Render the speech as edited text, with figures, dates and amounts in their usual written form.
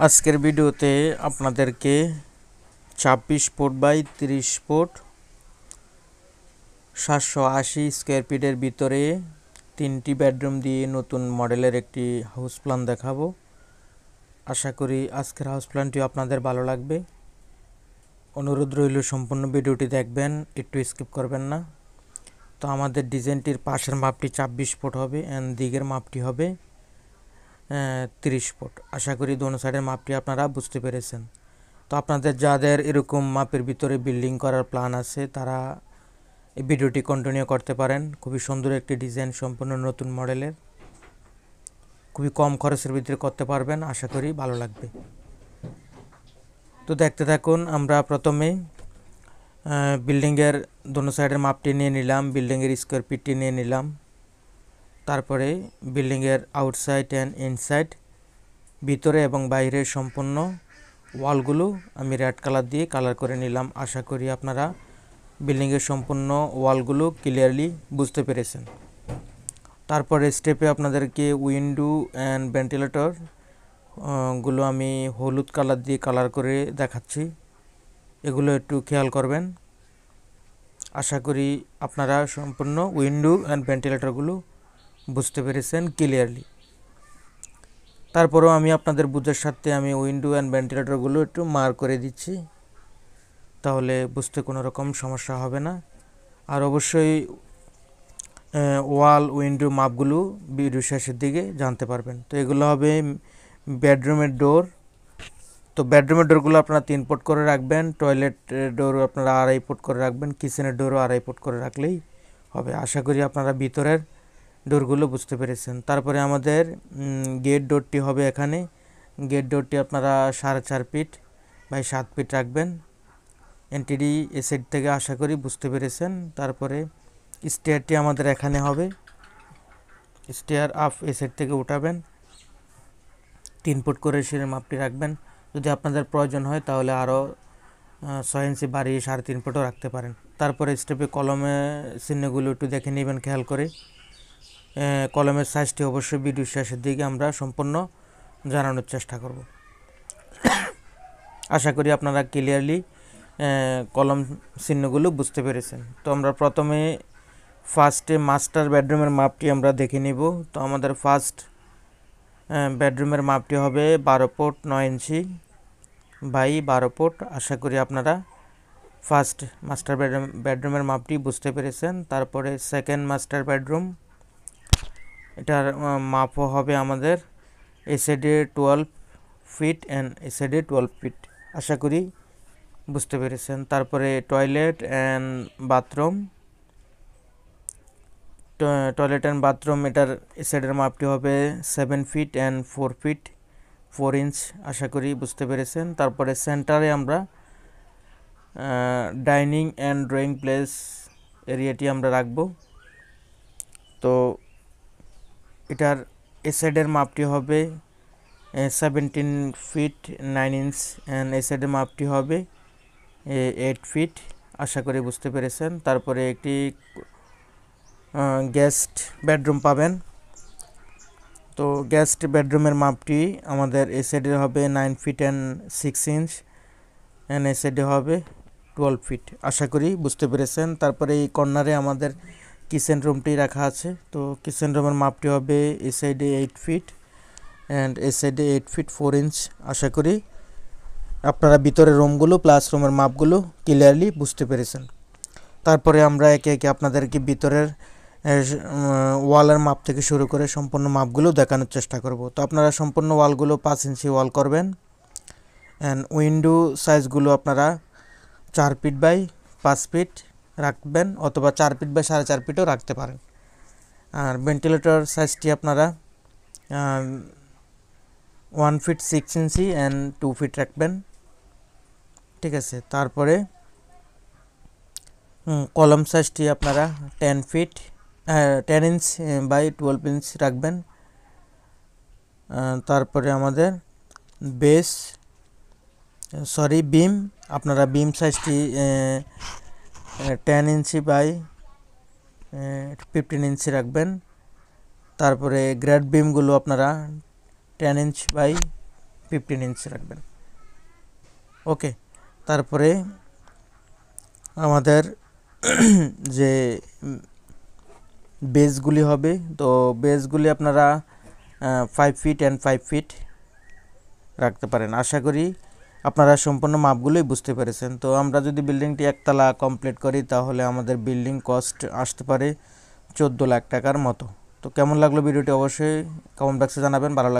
আজকের ভিডিওতে আপনাদেরকে 26 ফুট বাই 30 ফুট 780 স্কোয়ার ফিটের ভিতরে 3টি বেডরুম দিয়ে নতুন মডেলের একটি হাউস প্ল্যান দেখাবো। আশা করি আজকের হাউস প্ল্যানটি আপনাদের ভালো লাগবে। অনুরোধ রইল সম্পূর্ণ ভিডিওটি দেখবেন, একটু স্কিপ করবেন না। তো আমাদের ডিজাইনটির পাশের মাপটি 26 ফুট হবে অ্যান্ড দিকের মাপটি হবে 30 ফুট। আশা করি দোনো সাইডের মাপটি আপনারা বুঝতে পেরেছেন। তো আপনাদের যাদের এরকম মাপের ভিতরে বিল্ডিং করার প্ল্যান আছে তারা এই ভিডিওটি কন্টিনিউ করতে পারেন। খুবই সুন্দর একটি ডিজাইন, সম্পূর্ণ নতুন মডেলের, খুবই কম খরচের ভিতরে করতে পারবেন। আশা করি ভালো লাগবে। তো দেখতে থাকুন। আমরা প্রথমে বিল্ডিংয়ের দোনো সাইডের মাপটি নিয়ে নিলাম, বিল্ডিংয়ের স্কোয়ার ফিটটি নিয়ে নিলাম। তারপরে বিল্ডিংয়ের আউটসাইড অ্যান্ড ইনসাইড, ভিতরে এবং বাইরের সম্পূর্ণ ওয়ালগুলো আমি রেড কালার দিয়ে কালার করে নিলাম। আশা করি আপনারা বিল্ডিংয়ের সম্পূর্ণ ওয়ালগুলো ক্লিয়ারলি বুঝতে পেরেছেন। তারপরে স্টেপে আপনাদেরকে উইন্ডো অ্যান্ড ভেন্টিলেটর গুলো আমি হলুদ কালার দিয়ে কালার করে দেখাচ্ছি, এগুলো একটু খেয়াল করবেন। আশা করি আপনারা সম্পূর্ণ উইন্ডো অ্যান্ড ভেন্টিলেটরগুলো বুঝতে পেরেছেন ক্লিয়ারলি। তারপরেও আমি আপনাদের বুঝার সাথে আমি উইন্ডো অ্যান্ড ভেন্টিলেটরগুলো একটু মার্ক করে দিচ্ছি, তাহলে বুঝতে কোনো রকম সমস্যা হবে না। আর অবশ্যই ওয়াল উইন্ডো মাপগুলো ভিডিও শেষের দিকে জানতে পারবেন। তো এগুলো হবে বেডরুমের ডোর। তো বেডরুমের ডোরগুলো আপনারা 3 ফুট করে রাখবেন, টয়লেট ডোর আপনারা 2.5 ফুট করে রাখবেন, কিচেনের ডোরও 2.5 ফুট করে রাখলেই হবে। আশা করি আপনারা ভিতরের ডোরগুলো বুঝতে পেরেছেন। তারপরে আমাদের গেট ডোরটি হবে এখানে। গেট ডোরটি আপনারা 4.5 ফিট বাই 7 ফিট রাখবেন। এনটিডি এ সাইড থেকে আশা করি বুঝতে পেরেছেন। তারপরে স্টেয়ারটি আমাদের এখানে হবে, স্টেয়ার আপ এ সাইড থেকে উঠাবেন, 3 ফুট করে সিঁড়ির মাপটি রাখবেন। যদি আপনাদের প্রয়োজন হয় তাহলে আরও 6 ইঞ্চি বাড়িয়ে 3.5 ফুটও রাখতে পারেন। তারপরে স্টেপে কলমে চিহ্নগুলো একটু দেখে নেবেন খেয়াল করে। কলমের সাইজটি অবশ্যই ভিডিও শেষের দিকে আমরা সম্পূর্ণ জানানোর চেষ্টা করব। আশা করি আপনারা ক্লিয়ারলি কলম চিহ্নগুলো বুঝতে পেরেছেন। তো আমরা প্রথমে ফার্স্টে মাস্টার বেডরুমের মাপটি আমরা দেখে নিব। তো আমাদের ফার্স্ট বেডরুমের মাপটি হবে 12 ফুট 9 ইঞ্চি বাই 12 ফুট। আশা করি আপনারা ফার্স্ট মাস্টার বেডরুমের মাপটি বুঝতে পেরেছেন। তারপরে সেকেন্ড মাস্টার বেডরুম, এটার মাপও হবে আমাদের এ সাইডে 12 ফিট অ্যান্ড এ সাইডে 12 ফিট। আশা করি বুঝতে পেরেছেন। তারপরে toilet and bathroom, toilet and bathroom এটার এ সাইডের মাপটি হবে 7 ফিট অ্যান্ড 4 ফিট 4 ইঞ্চ। আশা করি বুঝতে পেরেছেন। তারপরে সেন্টারে আমরা ডাইনিং অ্যান্ড ড্রয়িং প্লেস এরিয়াটি আমরা রাখব। তো এটার এ সাইডের মাপটি হবে 17 ফিট 9 ইঞ্চ অ্যান্ড এ সাইডের মাপটি হবে 8 ফিট। আশা করি বুঝতে পেরেছেন। তারপরে একটি গেস্ট বেডরুম পাবেন। তো গেস্ট বেডরুমের মাপটি আমাদের এ সাইডে হবে 9 fit and 6 inch and a সাইডে হবে 12 ফিট। আশা করি বুঝতে পেরেছেন। তারপরে এই কর্নারে আমাদের কিচেন রুমটি রাখা আছে। তো কিচেন রুমের মাপটি হবে এ সাইডে 8 ফিট অ্যান্ড এ সাইডে 8 ফিট 4 ইঞ্চ। আশা করি আপনারা ভিতরের রুমগুলো প্লাস রুমের মাপগুলো ক্লিয়ারলি বুঝতে পেরেছেন। তারপরে আমরা একে একে আপনাদেরকে ভিতরের ওয়ালের মাপ থেকে শুরু করে সম্পূর্ণ মাপগুলো দেখানোর চেষ্টা করব। তো আপনারা সম্পূর্ণ ওয়ালগুলো 5 ইঞ্চি ওয়াল করবেন অ্যান্ড উইন্ডো সাইজগুলো আপনারা 4 ফিট বাই 5 ফিট রাখবেন, অথবা 4 ফিট বাই 4.5 ফিটও রাখতে পারেন। আর ভেন্টিলেটর সাইজটি আপনারা 1 ফিট 6 ইঞ্চি অ্যান্ড 2 ফিট রাখবেন, ঠিক আছে। তারপরে কলম সাইজটি আপনারা 10 ইঞ্চ বাই 12 ইঞ্চ রাখবেন। তারপরে আমাদের বিম আপনারা বিম সাইজটি 10 ইঞ্চি বাই 15 ইঞ্চি রাখবেন। তারপরে গ্রেড বিমগুলো আপনারা 10 ইঞ্চ বাই 15 ইঞ্চি রাখবেন। ওকে, তারপরে আমাদের যে বেসগুলি হবে, তো বেসগুলি আপনারা 5 ফিট অ্যান্ড 5 ফিট রাখতে পারেন। আশা করি আপনারা সম্পূর্ণ মাপগুলোই বুঝতে পেরেছেন। তো আমরা যদি বিল্ডিংটি একতলা কমপ্লিট করি তাহলে আমাদের বিল্ডিং কস্ট আসতে পারে 14 লাখ টাকার মতো। তো কেমন লাগলো ভিডিওটি অবশ্যই কমেন্ট বক্সে জানাবেন। ভালো